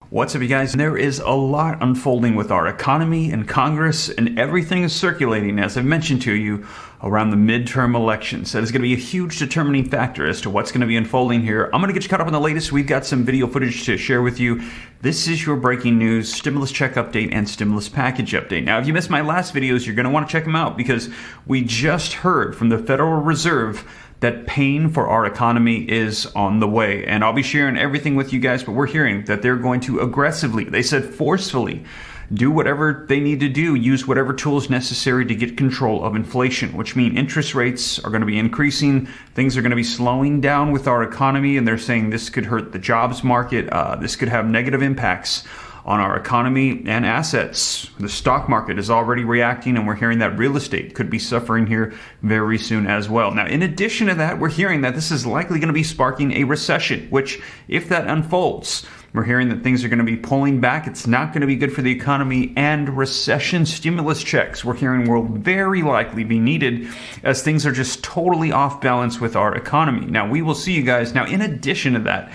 What's up, you guys? There is a lot unfolding with our economy and Congress, and everything is circulating, as I've mentioned to you, around the midterm elections. That is going to be a huge determining factor as to what's going to be unfolding here. I'm going to get you caught up on the latest. We've got some video footage to share with you. This is your breaking news, stimulus check update, and stimulus package update. Now, if you missed my last videos, you're going to want to check them out because we just heard from the Federal Reserve that pain for our economy is on the way. And I'll be sharing everything with you guys, but we're hearing that they're going to aggressively, they said forcefully, do whatever they need to do, use whatever tools necessary to get control of inflation, which means interest rates are going to be increasing, things are going to be slowing down with our economy, and they're saying this could hurt the jobs market, this could have negative impacts on our economy and assets. The stock market is already reacting, and we're hearing that real estate could be suffering here very soon as well. Now, in addition to that, we're hearing that this is likely going to be sparking a recession, which, if that unfolds, we're hearing that things are going to be pulling back. It's not going to be good for the economy, and recession stimulus checks, we're hearing, will very likely be needed as things are just totally off balance with our economy. Now, we will see, you guys. Now, in addition to that,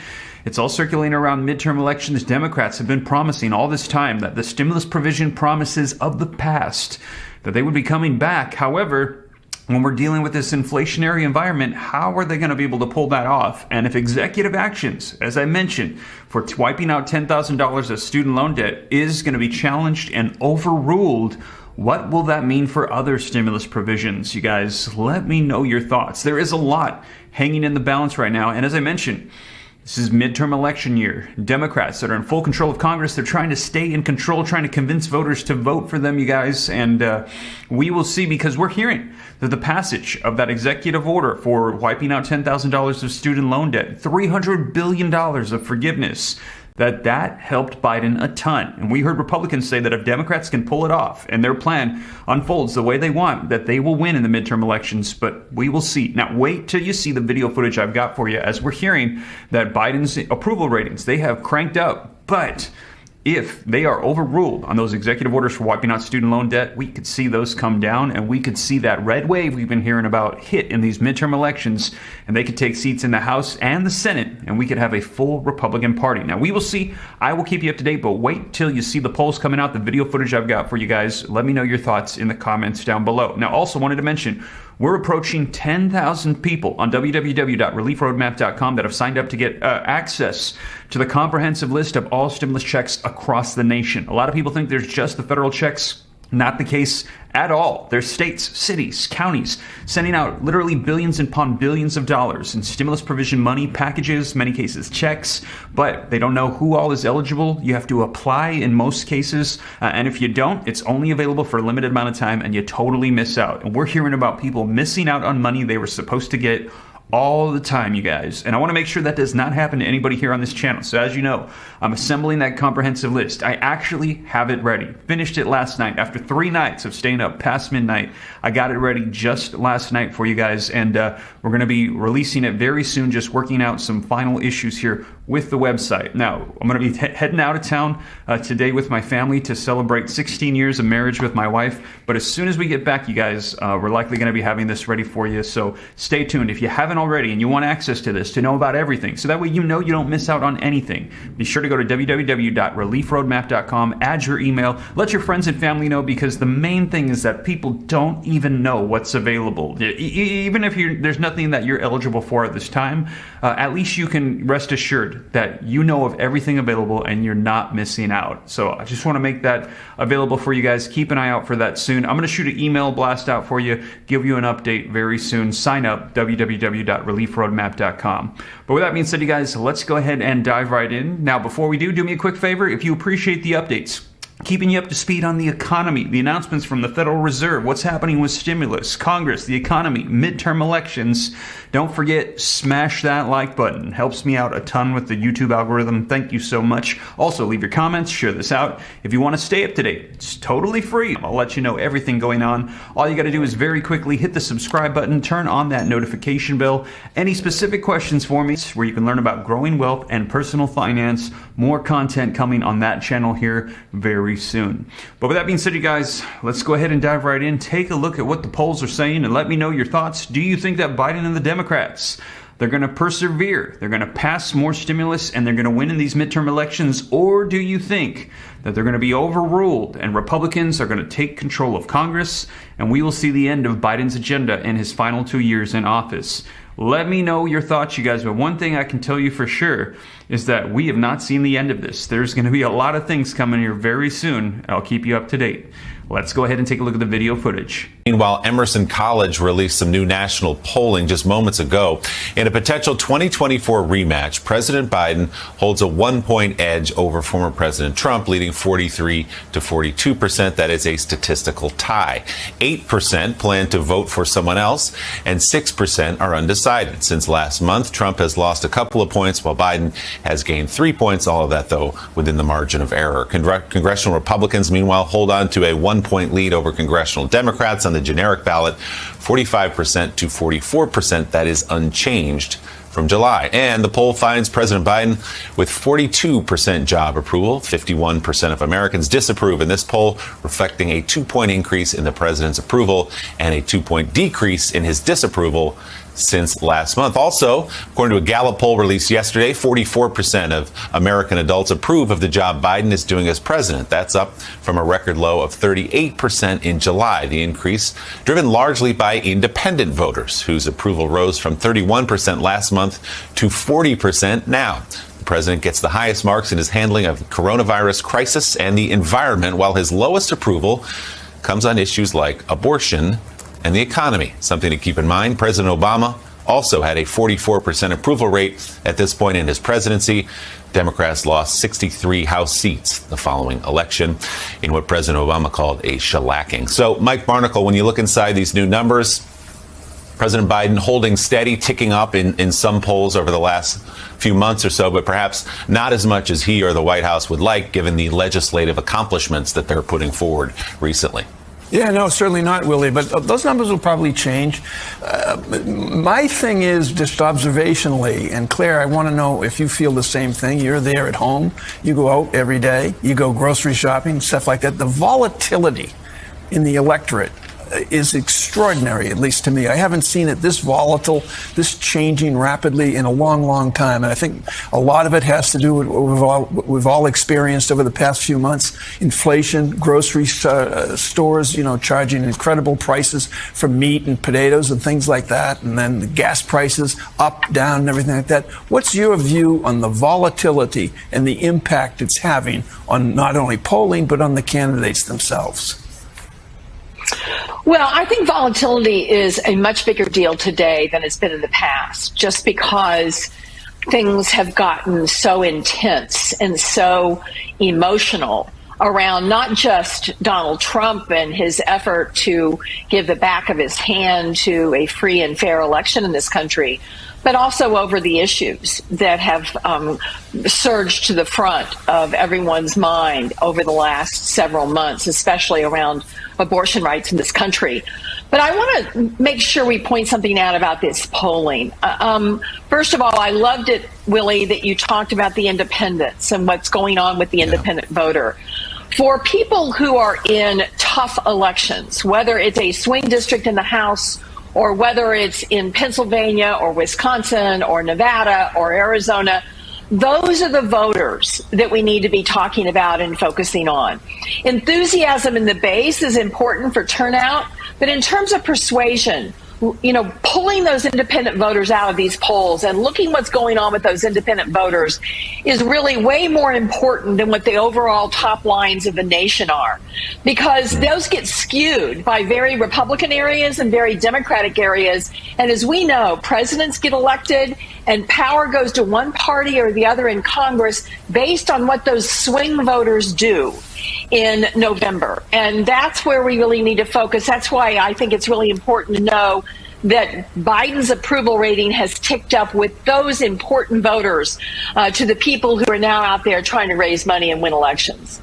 it's all circulating around midterm elections. Democrats have been promising all this time that the stimulus provision promises of the past, that they would be coming back. However, when we're dealing with this inflationary environment, how are they going to be able to pull that off? And if executive actions, as I mentioned, for wiping out $10,000 of student loan debt is going to be challenged and overruled, what will that mean for other stimulus provisions? You guys, let me know your thoughts. There is a lot hanging in the balance right now. And as I mentioned, this is midterm election year. Democrats that are in full control of Congress, they're trying to stay in control, trying to convince voters to vote for them, you guys. And we will see, because we're hearing that the passage of that executive order for wiping out $10,000 of student loan debt, $300 billion of forgiveness, that helped Biden a ton. And we heard Republicans say that if Democrats can pull it off and their plan unfolds the way they want, that they will win in the midterm elections. But we will see. Now, wait till you see the video footage I've got for you, as we're hearing that Biden's approval ratings, they have cranked up. But if they are overruled on those executive orders for wiping out student loan debt, we could see those come down, and we could see that red wave we've been hearing about hit in these midterm elections, and they could take seats in the House and the Senate, and we could have a full Republican Party. Now, we will see. I will keep you up to date, but wait till you see the polls coming out, the video footage I've got for you guys. Let me know your thoughts in the comments down below. Now, also wanted to mention, we're approaching 10,000 people on www.reliefroadmap.com that have signed up to get access to the comprehensive list of all stimulus checks across the nation. A lot of people think there's just the federal checks. Not the case at all. There's states, cities, counties sending out literally billions upon billions of dollars in stimulus provision money packages, many cases checks, but they don't know who all is eligible. You have to apply in most cases, and if you don't, it's only available for a limited amount of time, and you totally miss out. And we're hearing about people missing out on money they were supposed to get all the time, you guys. And I want to make sure that does not happen to anybody here on this channel. So as you know, I'm assembling that comprehensive list. I actually have it ready. Finished it last night. After 3 nights of staying up past midnight, I got it ready just last night for you guys. And we're going to be releasing it very soon, just working out some final issues here with the website. Now, I'm going to be heading out of town today with my family to celebrate 16 years of marriage with my wife. But as soon as we get back, you guys, we're likely going to be having this ready for you. So stay tuned. If you haven't already and you want access to this, to know about everything, so that way you know you don't miss out on anything, be sure to go to www.reliefroadmap.com, add your email, let your friends and family know, because the main thing is that people don't even know what's available. Even if there's nothing that you're eligible for at this time, at least you can rest assured that you know of everything available and you're not missing out. So I just want to make that available for you guys. Keep an eye out for that soon. I'm going to shoot an email blast out for you, give you an update very soon. Sign up, www.reliefroadmap.com. But with that being said, you guys, let's go ahead and dive right in. Now, before we do me a quick favor. If you appreciate the updates, keeping you up to speed on the economy, the announcements from the Federal Reserve, what's happening with stimulus, Congress, the economy, midterm elections, don't forget, smash that like button. Helps me out a ton with the YouTube algorithm. Thank you so much. Also, leave your comments, share this out. If you want to stay up to date, it's totally free. I'll let you know everything going on. All you got to do is very quickly hit the subscribe button, turn on that notification bell. Any specific questions for me, where you can learn about growing wealth and personal finance, more content coming on that channel here very soon. But with that being said, you guys, let's go ahead and dive right in. Take a look at what the polls are saying and let me know your thoughts. Do you think that Biden and the Democrats They're going to persevere. They're going to pass more stimulus and they're going to win in these midterm elections? Or do you think that they're going to be overruled and Republicans are going to take control of Congress and we will see the end of Biden's agenda in his final 2 years in office? Let me know your thoughts, you guys. But one thing I can tell you for sure is that we have not seen the end of this. There's going to be a lot of things coming here very soon. I'll keep you up to date. Let's go ahead and take a look at the video footage. Meanwhile, Emerson College released some new national polling just moments ago. In a potential 2024 rematch, President Biden holds a 1-point edge over former President Trump, leading 43 to 42%. That is a statistical tie. 8% plan to vote for someone else, and 6% are undecided. Since last month, Trump has lost a couple of points, while Biden has gained 3 points. All of that, though, within the margin of error. Congressional Republicans, meanwhile, hold on to a 1-point lead over congressional Democrats on the generic ballot, 45% to 44%. That is unchanged from July. And the poll finds President Biden with 42% job approval. 51% of Americans disapprove in this poll, reflecting a 2-point increase in the president's approval and a 2-point decrease in his disapproval since last month. Also, according to a Gallup poll released yesterday, 44% of American adults approve of the job Biden is doing as president. That's up from a record low of 38% in July. The increase driven largely by independent voters, whose approval rose from 31% last month to 40% now. The president gets the highest marks in his handling of the coronavirus crisis and the environment, while his lowest approval comes on issues like abortion and the economy. Something to keep in mind, President Obama also had a 44% approval rate at this point in his presidency. Democrats lost 63 House seats the following election in what President Obama called a shellacking. So, Mike Barnicle, when you look inside these new numbers, President Biden holding steady, ticking up in some polls over the last few months or so, but perhaps not as much as he or the White House would like, given the legislative accomplishments that they're putting forward recently. Yeah, no, certainly not, Willie, but those numbers will probably change. My thing is just observationally, and Claire, I want to know if you feel the same thing. You're there at home. You go out every day. You go grocery shopping, stuff like that. The volatility in the electorate is extraordinary, at least to me. I haven't seen it this volatile, this changing rapidly in a long, long time. And I think a lot of it has to do with what we've all experienced over the past few months. Inflation, grocery stores, charging incredible prices for meat and potatoes and things like that. And then the gas prices up, down, and everything like that. What's your view on the volatility and the impact it's having on not only polling, but on the candidates themselves? Well, I think volatility is a much bigger deal today than it's been in the past, just because things have gotten so intense and so emotional around not just Donald Trump and his effort to give the back of his hand to a free and fair election in this country, but also over the issues that have surged to the front of everyone's mind over the last several months, especially around abortion rights in this country. But I want to make sure we point something out about this polling. First of all, I loved it, Willie, that you talked about the independents and what's going on with the independent voter. For people who are in tough elections, whether it's a swing district in the House or whether it's in Pennsylvania or Wisconsin or Nevada or Arizona, those are the voters that we need to be talking about and focusing on. Enthusiasm in the base is important for turnout, but in terms of persuasion, pulling those independent voters out of these polls and looking what's going on with those independent voters is really way more important than what the overall top lines of the nation are, because those get skewed by very Republican areas and very Democratic areas. And as we know, presidents get elected and power goes to one party or the other in Congress based on what those swing voters do in November. And that's where we really need to focus. That's why I think it's really important to know that Biden's approval rating has ticked up with those important voters to the people who are now out there trying to raise money and win elections.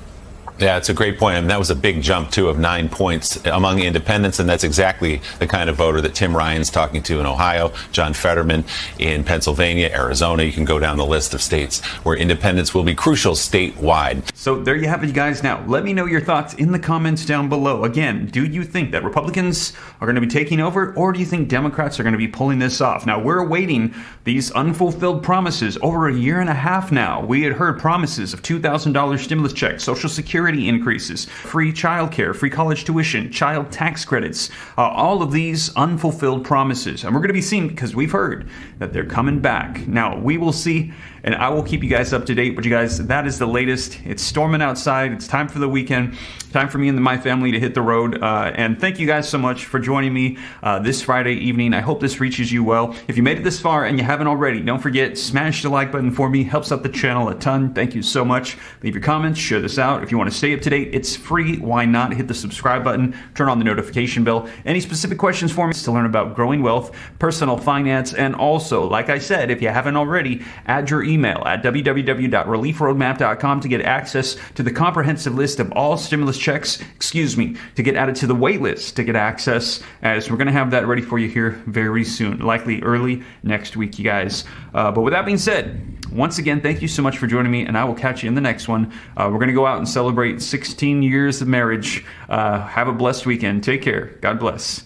Yeah, it's a great point. I mean, that was a big jump, too, of 9 points among independents, and that's exactly the kind of voter that Tim Ryan's talking to in Ohio, John Fetterman in Pennsylvania, Arizona. You can go down the list of states where independents will be crucial statewide. So there you have it, you guys. Now, let me know your thoughts in the comments down below. Again, do you think that Republicans are going to be taking over, or do you think Democrats are going to be pulling this off? Now, we're awaiting these unfulfilled promises over a year and a half now. We had heard promises of $2,000 stimulus checks, Social Security increases, free childcare, free college tuition, child tax credits, all of these unfulfilled promises. And we're going to be seeing, because we've heard that they're coming back. Now, we will see, and I will keep you guys up to date. But you guys, that is the latest. It's storming outside. It's time for the weekend. Time for me and my family to hit the road. And thank you guys so much for joining me this Friday evening. I hope this reaches you well. If you made it this far and you haven't already, don't forget, smash the like button for me. Helps out the channel a ton. Thank you so much. Leave your comments. Share this out. If you want to stay up to date, it's free. Why not? Hit the subscribe button. Turn on the notification bell. Any specific questions for me to learn about growing wealth, personal finance, and also, like I said, if you haven't already, add your email at www.reliefroadmap.com to get access to the comprehensive list of all stimulus checks, to get added to the wait list to get access, as we're going to have that ready for you here very soon, likely early next week, you guys. But with that being said, once again, thank you so much for joining me, and I will catch you in the next one. We're going to go out and celebrate 16 years of marriage. Have a blessed weekend. Take care. God bless.